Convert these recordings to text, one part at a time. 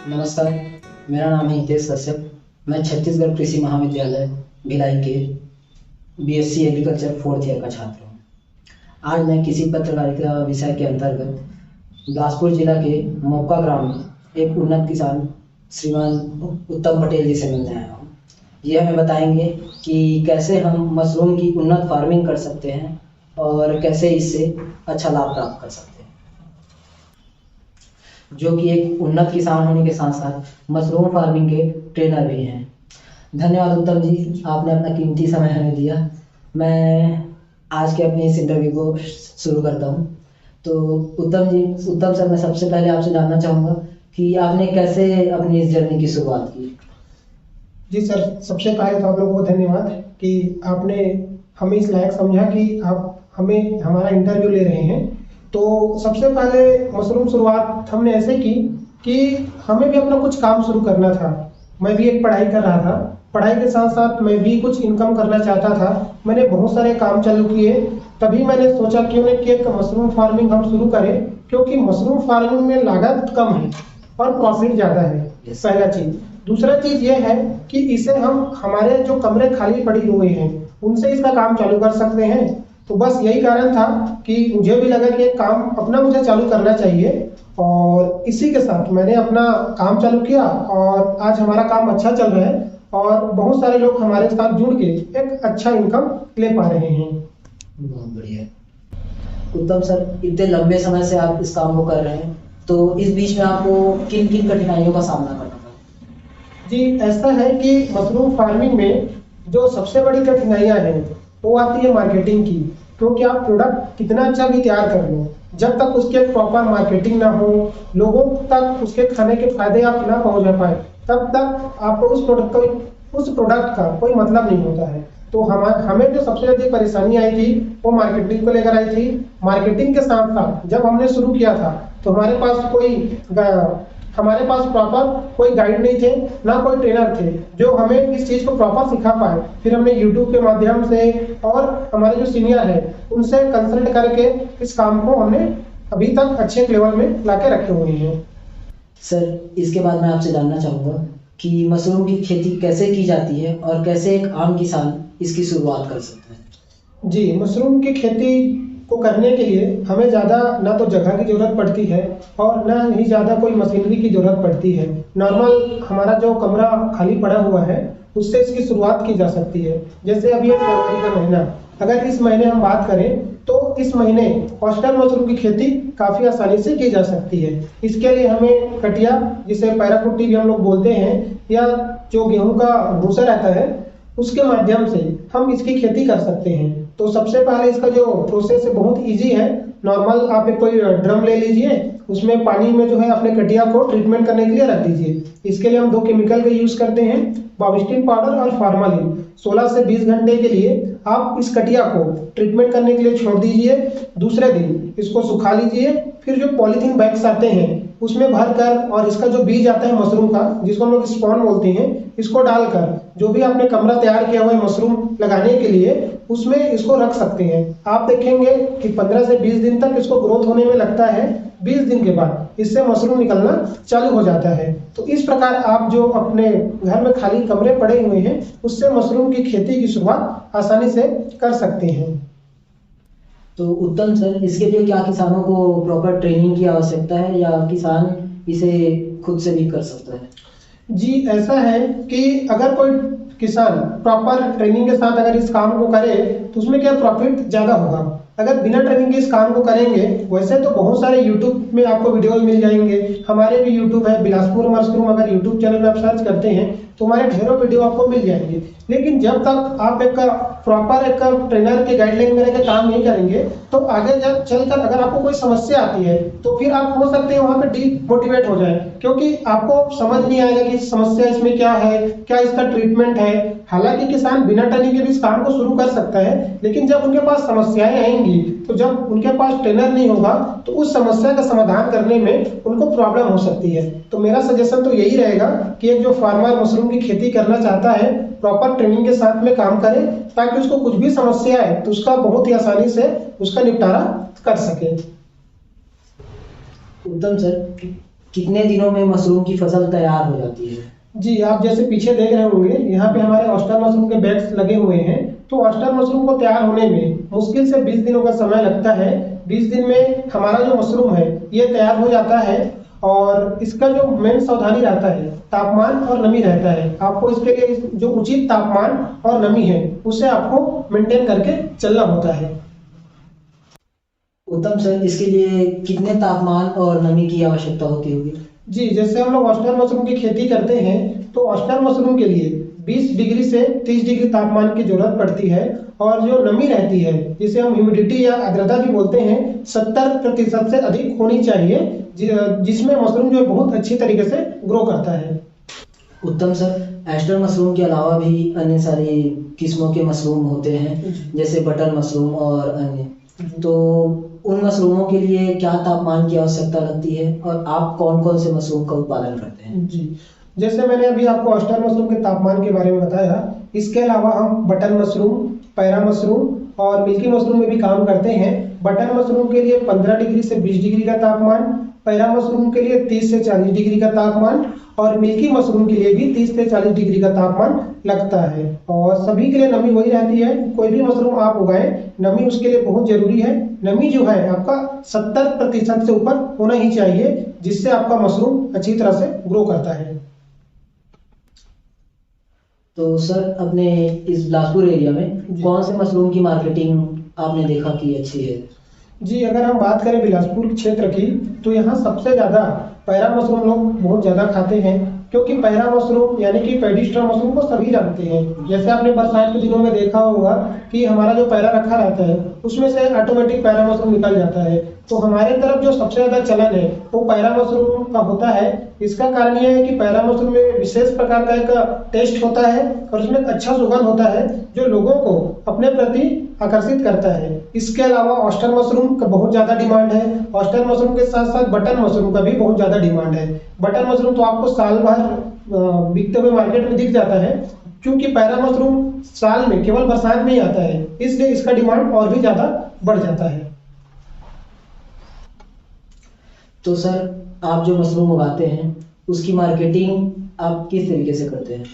नमस्कार, मेरा नाम है हितेश कश्यप। मैं छत्तीसगढ़ कृषि महाविद्यालय भिलाई के बीएससी एग्रीकल्चर 4th ईयर का छात्र हूँ। आज मैं किसी पत्रकारिता विषय के अंतर्गत बिलासपुर जिला के मौका ग्राम में एक उन्नत किसान श्रीमान उत्तम पटेल जी से मिलने आया हूँ। ये हमें बताएंगे कि कैसे हम मशरूम की उन्नत फार्मिंग कर सकते हैं और कैसे इससे अच्छा लाभ प्राप्त कर सकते हैं, जो कि एक उन्नत किसान होने के साथ साथ मशरूम फार्मिंग के ट्रेनर भी हैं। धन्यवाद उत्तम जी, आपने अपना कीमती समय हमें दिया। मैं आज के अपने इस इंटरव्यू को शुरू करता हूँ। तो उत्तम सर, मैं सबसे पहले आपसे जानना चाहूँगा कि आपने कैसे अपनी इस जर्नी की शुरुआत की। जी सर, सबसे पहले तो आप लोगों को धन्यवाद कि आपने हमें इस लायक समझा कि आप हमें हमारा इंटरव्यू ले रहे हैं। तो सबसे पहले मशरूम शुरुआत हमने ऐसे की कि हमें भी अपना कुछ काम शुरू करना था। मैं भी एक पढ़ाई कर रहा था, पढ़ाई के साथ साथ मैं भी कुछ इनकम करना चाहता था। मैंने बहुत सारे काम चालू किए, तभी मैंने सोचा क्यों न कि एक मशरूम फार्मिंग हम शुरू करें, क्योंकि मशरूम फार्मिंग में लागत कम है और प्रॉफिट ज़्यादा है। पहला चीज़। दूसरा चीज़ ये है कि इसे हम हमारे जो कमरे खाली पड़े हुए हैं उनसे इसका काम चालू कर सकते हैं। तो बस यही कारण था कि मुझे भी लगा कि एक काम अपना मुझे चालू करना चाहिए, और इसी के साथ मैंने अपना काम चालू किया और आज हमारा काम अच्छा चल रहा है और बहुत सारे लोग हमारे साथ जुड़ के एक अच्छा इनकम ले पा रहे हैं। बहुत बढ़िया। उत्तम सर, इतने लंबे समय से आप इस काम को कर रहे हैं, तो इस बीच में आपको किन किन कठिनाइयों का सामना करना पड़ा? जी, ऐसा है कि मशरूम फार्मिंग में जो सबसे बड़ी कठिनाइयाँ हैं वो आती है मार्केटिंग की। क्योंकि आप प्रोडक्ट कितना अच्छा भी तैयार कर लो, जब तक उसके प्रॉपर मार्केटिंग ना हो, लोगों तक उसके खाने के फायदे आप ना पहुंचा पाए, तब तक आपको उस प्रोडक्ट का कोई मतलब नहीं होता है। तो हमें जो सबसे ज्यादा परेशानी आई थी वो मार्केटिंग को लेकर आई थी। मार्केटिंग के साथ साथ जब हमने शुरू किया था तो हमारे पास प्रॉपर कोई गाइड नहीं थे, ना कोई ट्रेनर थे जो हमें इस चीज़ को प्रॉपर सिखा पाए। फिर हमने यूट्यूब के माध्यम से और हमारे जो सीनियर है उनसे कंसल्ट करके इस काम को हमने अभी तक अच्छे लेवल में लाके रखे हुए हैं। सर, इसके बाद मैं आपसे जानना चाहूँगा कि मशरूम की खेती कैसे की जाती है और कैसे एक आम किसान इसकी शुरुआत कर सकता है। जी, मशरूम की खेती को करने के लिए हमें ज़्यादा ना तो जगह की ज़रूरत पड़ती है और ना ही ज़्यादा कोई मशीनरी की ज़रूरत पड़ती है। नॉर्मल हमारा जो कमरा खाली पड़ा हुआ है उससे इसकी शुरुआत की जा सकती है। जैसे अभी है फरवरी का महीना, अगर इस महीने हम बात करें तो इस महीने ऑयस्टर मशरूम की खेती काफ़ी आसानी से की जा सकती है। इसके लिए हमें कटिया, जिसे पैराकुट्टी भी हम लोग बोलते हैं, या जो गेहूं का भूसा रहता है उसके माध्यम से हम इसकी खेती कर सकते हैं। तो सबसे पहले इसका जो प्रोसेस है बहुत इजी है। नॉर्मल आप एक कोई ड्रम ले लीजिए, उसमें पानी में जो है अपने कटिया को ट्रीटमेंट करने के लिए रख दीजिए। इसके लिए हम 2 केमिकल का यूज करते हैं, बाविस्टिन पाउडर और फॉर्मालिन। 16 से 20 घंटे के लिए आप इस कटिया को ट्रीटमेंट करने के लिए छोड़ दीजिए। दूसरे दिन इसको सुखा लीजिए। फिर जो पॉलीथीन बैग्स आते हैं उसमें भर कर, और इसका जो बीज आता है मशरूम का, जिसको हम लोग स्पॉन बोलते हैं, इसको डालकर जो भी आपने कमरा तैयार किया हुआ है मशरूम लगाने के लिए, उसमें इसको रख सकते हैं। आप देखेंगे कि 15 से 20 दिन तक इसको ग्रोथ होने में लगता है। 20 दिन के बाद इससे मशरूम निकलना चालू हो जाता है। तो इस प्रकार आप जो अपने घर में खाली कमरे पड़े हुए हैं उससे मशरूम की खेती की शुरुआत आसानी से कर सकते हैं। तो उत्तम सर, इसके लिए क्या किसानों को प्रॉपर ट्रेनिंग की आवश्यकता है या किसान इसे खुद से भी कर सकता है? जी, ऐसा है कि अगर कोई किसान प्रॉपर ट्रेनिंग के साथ अगर इस काम को करे तो उसमें क्या प्रॉफिट ज़्यादा होगा। अगर बिना ट्रेनिंग के इस काम को करेंगे, वैसे तो बहुत सारे यूट्यूब में आपको वीडियोस मिल जाएंगे। हमारे भी यूट्यूब है, बिलासपुर मशरूम, अगर यूट्यूब चैनल में आप सर्च करते हैं तो हमारे ढेरों वीडियो आपको मिल जाएंगे। लेकिन जब तक आप एक प्रॉपर एक ट्रेनर के गाइडलाइन में रहकर काम नहीं करेंगे तो आगे जब चलकर अगर आपको कोई समस्या आती है तो फिर आप हो सकते हैं वहां पे डिमोटिवेट हो जाए, क्योंकि आपको समझ नहीं आएगा कि समस्या इसमें क्या है, क्या इसका ट्रीटमेंट है। हालांकि किसान बिना ट्रेनिंग के भी इस काम को शुरू कर सकता है, लेकिन जब उनके पास समस्याएं आएंगी तो जब उनके पास ट्रेनर नहीं होगा तो उस समस्या का समाधान करने में उनको प्रॉब्लम हो सकती है। तो मेरा सजेशन तो यही रहेगा कि एक जो फार्मर मशरूम की खेती करना चाहता है प्रॉपर ट्रेनिंग के साथ में काम करे, ताकि उसको कुछ भी समस्या है तो उसका बहुत ही आसानी से उसका निपटारा कर सके। उत्तम सर, कितने दिनों में मशरूम की फसल तैयार हो जाती है? जी, आप जैसे पीछे देख रहे होंगे, यहाँ पे हमारे ऑस्टर मशरूम के बैग्स लगे हुए हैं। तो ऑस्टर मशरूम को तैयार होने में मुश्किल से 20 दिनों का समय लगता है। 20 दिन में हमारा जो मशरूम है ये तैयार हो जाता है। और इसका जो मेन सावधानी रहता है, तापमान और नमी रहता है। आपको इसके लिए जो उचित तापमान और नमी है उसे आपको मेंटेन करके चलना होता है। उत्तम सर, इसके लिए कितने तापमान और नमी की आवश्यकता होती होगी? जी, जैसे हम लोग ऑस्टर मशरूम की खेती करते हैं तो ऑस्टर मशरूम के लिए 20 डिग्री से 30 डिग्री तापमान की जरूरत पड़ती है। और जो नमी रहती है, जिसे हम ह्यूमिडिटी या आर्द्रता भी बोलते हैं, 70% से अधिक होनी चाहिए, जिसमें मशरूम जो है बहुत अच्छी तरीके से ग्रो करता है। उत्तम सर, एस्टर मशरूम के अलावा भी अन्य सारी किस्मों के मशरूम होते हैं, जैसे बटन मशरूम और अन्य। तो उन मशरूमों के लिए क्या तापमान की आवश्यकता लगती है और आप कौन कौन से मशरूम का उत्पादन करते हैं? जी, जैसे मैंने अभी आपको ऑस्टर मशरूम के तापमान के बारे में बताया, इसके अलावा हम बटन मशरूम, पैरा मशरूम और मिल्की मशरूम में भी काम करते हैं। बटन मशरूम के लिए 15 डिग्री से 20 डिग्री का तापमान, पैरा मशरूम के लिए 30 से 40 डिग्री का तापमान और मिल्की मशरूम के लिए भी 30 से 40 डिग्री का तापमान लगता है। और सभी के लिए नमी वही रहती है। कोई भी मशरूम आप उगाएं, नमी उसके लिए बहुत जरूरी है। नमी जो है आपका 70% से ऊपर होना ही चाहिए, जिससे आपका मशरूम अच्छी तरह से ग्रो करता है। तो सर, अपने इस बिलासपुर एरिया में कौन से मशरूम की मार्केटिंग आपने देखा कि अच्छी है? जी, अगर हम बात करें बिलासपुर क्षेत्र की, तो यहाँ सबसे ज़्यादा पैरा मशरूम लोग बहुत ज़्यादा खाते हैं। क्योंकि पैरा मशरूम यानी कि पेडिस्ट्रा मशरूम को सभी जानते हैं। जैसे आपने बरसात के दिनों में देखा होगा कि हमारा जो पैरा रखा रहता है उसमें से ऑटोमेटिक पैरा मशरूम निकल जाता है। तो हमारे तरफ जो सबसे ज़्यादा चलन है वो पैरा मशरूम का होता है। इसका कारण यह है कि पैरा मशरूम में विशेष प्रकार का एक टेस्ट होता है और उसमें एक अच्छा सुगंध होता है जो लोगों को अपने प्रति आकर्षित करता है। इसके अलावा ऑस्टर मशरूम का बहुत ज्यादा डिमांड है। ऑस्टर मशरूम के साथ साथ बटन मशरूम का भी बहुत ज्यादा डिमांड है। बटन मशरूम तो आपको साल भर बिकते हुए मार्केट में दिख जाता है, क्योंकि पैरा मशरूम साल में केवल बरसात में ही आता है, इसलिए इसका डिमांड और भी ज्यादा बढ़ जाता है। तो सर, आप जो मशरूम उगाते हैं उसकी मार्केटिंग आप किस तरीके से करते हैं?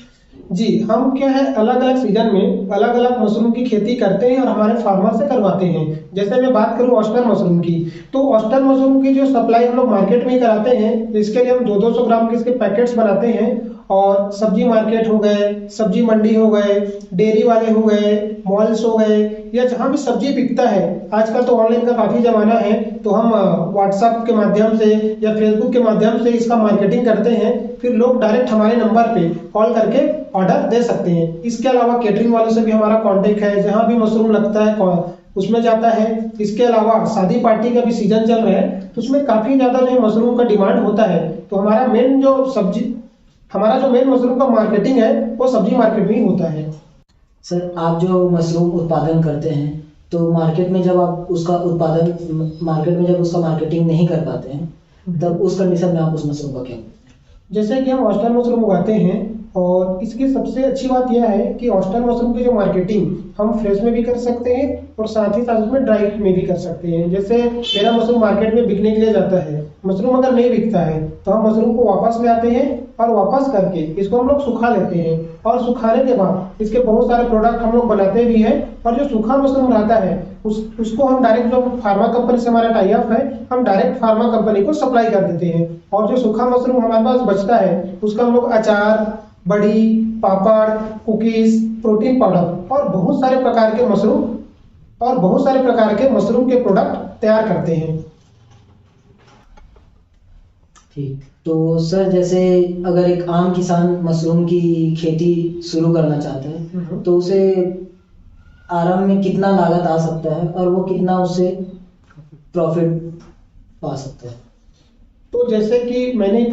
जी, हम क्या है अलग अलग सीजन में अलग अलग मशरूम की खेती करते हैं और हमारे फार्मर से करवाते हैं। जैसे मैं बात करूं ऑस्टर मशरूम की, तो ऑस्टर मशरूम की जो सप्लाई हम लोग मार्केट में ही कराते हैं। इसके लिए हम 200 ग्राम के इसके पैकेट्स बनाते हैं। और सब्जी मार्केट हो गए, सब्जी मंडी हो गए, डेयरी वाले हो गए, मॉल्स हो गए, या जहाँ भी सब्जी बिकता है, आजकल तो ऑनलाइन का काफी जमाना है, तो हम व्हाट्सएप के माध्यम से या फेसबुक के माध्यम से इसका मार्केटिंग करते हैं। फिर लोग डायरेक्ट हमारे नंबर पे कॉल करके ऑर्डर दे सकते हैं। इसके अलावा केटरिंग वालों से भी हमारा कॉन्टेक्ट है, जहाँ भी मशरूम लगता है उसमें जाता है। इसके अलावा शादी पार्टी का भी सीजन चल रहा है, तो उसमें काफी ज्यादा जो मशरूम का डिमांड होता है। तो हमारा मेन मशरूम का मार्केटिंग है वो सब्जी मार्केट में ही होता है। सर, आप जो मशरूम उत्पादन करते हैं, तो मार्केट में जब उसका मार्केटिंग नहीं कर पाते हैं, तब उस कंडीशन में आप उस मशरूम का क्या करते हैं? जैसे कि हम ऑस्टर मशरूम उगाते हैं, और इसकी सबसे अच्छी बात यह है कि ऑस्टर मशरूम की जो मार्केटिंग हम फ्रेश में भी कर सकते हैं और साथ ही साथ उसमें ड्राई में भी कर सकते हैं। जैसे मेरा मशरूम मार्केट में बिकने के लिए जाता है, मशरूम अगर नहीं बिकता है तो हम मशरूम को वापस ले आते हैं और वापस करके इसको हम लोग सुखा लेते हैं। और सुखाने के बाद इसके बहुत सारे प्रोडक्ट हम लोग बनाते भी हैं। और जो सूखा मशरूम रहता है उसको हम डायरेक्ट, जो फार्मा कंपनी से हमारा टाई अप है, हम डायरेक्ट फार्मा कंपनी को सप्लाई कर देते हैं। और जो सूखा मशरूम हमारे पास बचता है उसका हम लोग अचार, बड़ी, पापड़, कुकीज, प्रोटीन पाउडर और बहुत सारे प्रकार के मशरूम के प्रोडक्ट तैयार करते हैं। ठीक। तो सर, जैसे अगर एक आम किसान मशरूम की खेती शुरू करना चाहता है, तो उसे आरंभ में कितना लागत आ सकता है और वो कितना उससे प्रॉफिट पा सकता है? तो जैसे कि मैंने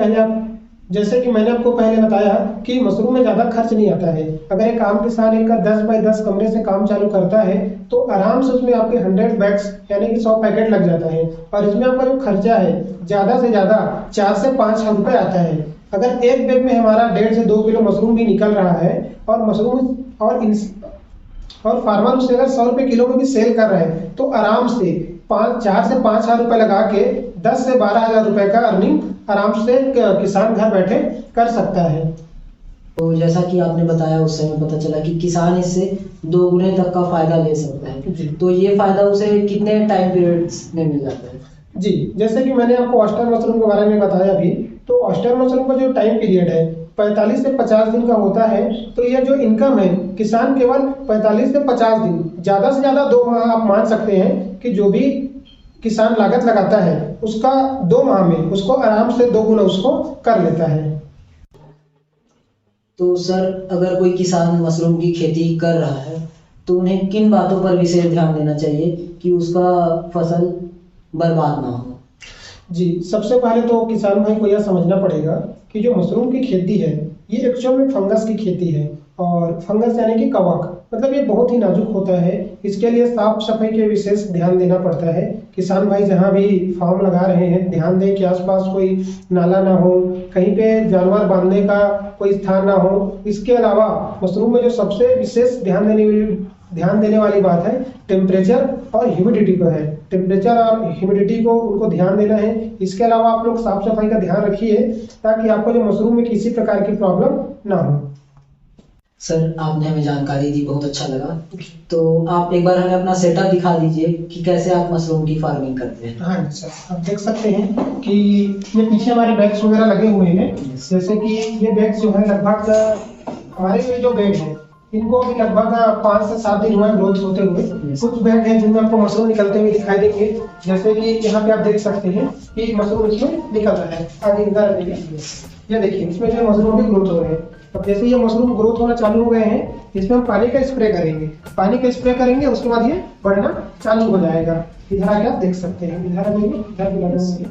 आपको पहले बताया कि मशरूम में ज़्यादा खर्च नहीं आता है। अगर एक आम किसान एक 10 बाय 10 कमरे से काम चालू करता है तो आराम से उसमें आपके 100 बैग्स यानी कि 100 पैकेट लग जाता है। और इसमें आपका जो खर्चा है ज़्यादा से ज़्यादा 4 से 5 हजार रुपये आता है। अगर एक बैग में हमारा 1.5 से 2 किलो मशरूम भी निकल रहा है और फार्मर उसे अगर 100 रुपये किलो में भी सेल कर रहे हैं, तो आराम से 4 से 5 हजार रुपये लगा के 10 से 12 हजार रुपये का अर्निंग आराम से किसान घर बैठे कर सकता है। तो जैसा कि आपने बताया उस समय पता चला कि किसान इससे 2 गुने तक का फायदा ले सकता है। जी। तो ये फायदा उसे कितने टाइम पीरियड्स में मिल जाता है? जी, जैसे कि मैंने आपको ऑयस्टर मशरूम के बारे में बताया अभी, तो ऑयस्टर मशरूम का जो टाइम पीरियड है 45 से 50 दिन का होता है। तो ये जो इनकम है किसान केवल 45 से 50 दिन, ज़्यादा से ज़्यादा 2 माह आप मान सकते हैं कि जो भी किसान लागत लगाता है उसका 2 माह में उसको आराम से 2 गुना उसको कर लेता है। तो सर अगर कोई किसान मशरूम की खेती कर रहा है तो उन्हें किन बातों पर विशेष ध्यान देना चाहिए कि उसका फसल बर्बाद ना हो? जी, सबसे पहले तो किसान भाई को यह समझना पड़ेगा कि जो मशरूम की खेती है ये एक्चुअल में फंगस की खेती है, और फंगस यानी कि कवक, मतलब ये बहुत ही नाजुक होता है। इसके लिए साफ सफाई के विशेष ध्यान देना पड़ता है। किसान भाई जहाँ भी फार्म लगा रहे हैं ध्यान दें कि आसपास कोई नाला ना हो, कहीं पे जानवर बांधने का कोई स्थान ना हो। इसके अलावा मशरूम में जो सबसे विशेष ध्यान देने वाली बात है टेम्परेचर और ह्यूमिडिटी को है। टेम्परेचर और ह्यूमिडिटी को उनको ध्यान देना है। इसके अलावा आप लोग साफ सफाई का ध्यान रखिए ताकि आपको जो मशरूम में किसी प्रकार की प्रॉब्लम ना हो। सर आपने हमें जानकारी दी, बहुत अच्छा लगा। तो आप एक बार हमें अपना सेटअप दिखा दीजिए कि कैसे आप मशरूम की फार्मिंग करते हैं। हाँ सर, आप देख सकते हैं कि ये पीछे हमारे बैग्स वगैरह लगे हुए हैं। जैसे कि ये बैग्स जो है लगभग हमारे ये जो बैग है इनको भी लगभग 5 से 7 दिन हुए ग्रोथ होते हुए। कुछ बैग हैं जिनमें आपको मशरूम निकलते हुए दिखाई देंगे, जैसे कि यहाँ पे आप देख सकते हैं कि मशरूम इसमें निकल रहा है। आगे इधर ये देखिए इसमें जो मशरूम भी ग्रोथ हो रहे हैं। अब जैसे ये मशरूम ग्रोथ होना चालू हो गए हैं इसमें हम पानी का स्प्रे करेंगे। पानी का स्प्रे करेंगे उसके बाद ये बढ़ना चालू हो जाएगा। इधर आके आप देख सकते हैं, इधर भी लगे होंगे।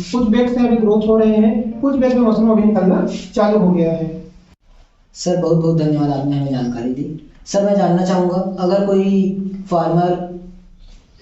कुछ बैग से अभी ग्रोथ हो रहे हैं, कुछ बैग में मशरूम अभी निकलना चालू हो गया है। सर बहुत बहुत धन्यवाद, आपने हमें जानकारी दी। सर मैं जानना चाहूँगा अगर कोई फार्मर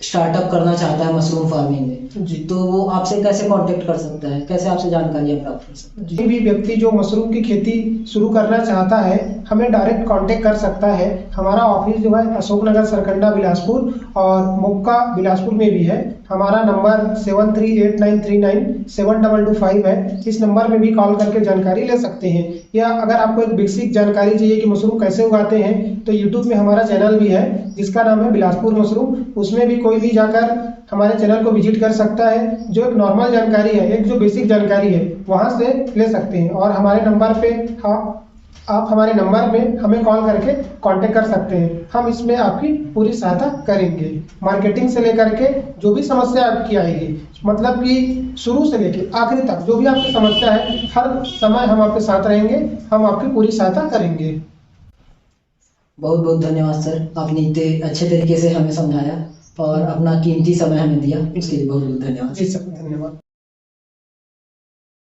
स्टार्टअप करना चाहता है मशरूम फार्मिंग में जी, तो वो आपसे कैसे कांटेक्ट कर सकता है, कैसे आपसे जानकारियाँ प्राप्त कर सकता है? कोई भी व्यक्ति जो मशरूम की खेती शुरू करना चाहता है हमें डायरेक्ट कांटेक्ट कर सकता है। हमारा ऑफिस जो है अशोक नगर सरकंडा बिलासपुर और मोक्का बिलासपुर में भी है। हमारा नंबर 7389397225 है। इस नंबर में भी कॉल करके जानकारी ले सकते हैं, या अगर आपको एक बेसिक जानकारी चाहिए कि मशरूम कैसे उगाते हैं तो यूट्यूब में हमारा चैनल भी है जिसका नाम है बिलासपुर मशरूम। उसमें भी कोई भी जाकर हमारे चैनल को विजिट कर सकता है। जो एक नॉर्मल जानकारी है, एक जो बेसिक जानकारी है वहां से ले सकते हैं। और हमारे नंबर पे आप हमारे नंबर में हमें कॉल करके कांटेक्ट कर सकते हैं। हम इसमें आपकी पूरी सहायता करेंगे। मार्केटिंग से लेकर के जो भी समस्या आपकी आएगी, मतलब कि शुरू से लेकर आखिरी तक जो भी आपकी समस्या है हर समय हम आपके साथ रहेंगे, हम आपकी पूरी सहायता करेंगे। बहुत बहुत धन्यवाद सर, आपने इतने अच्छे तरीके से हमें समझाया और अपना कीमती समय हमें दिया, इसके लिए बहुत बहुत धन्यवाद। जी सर, धन्यवाद।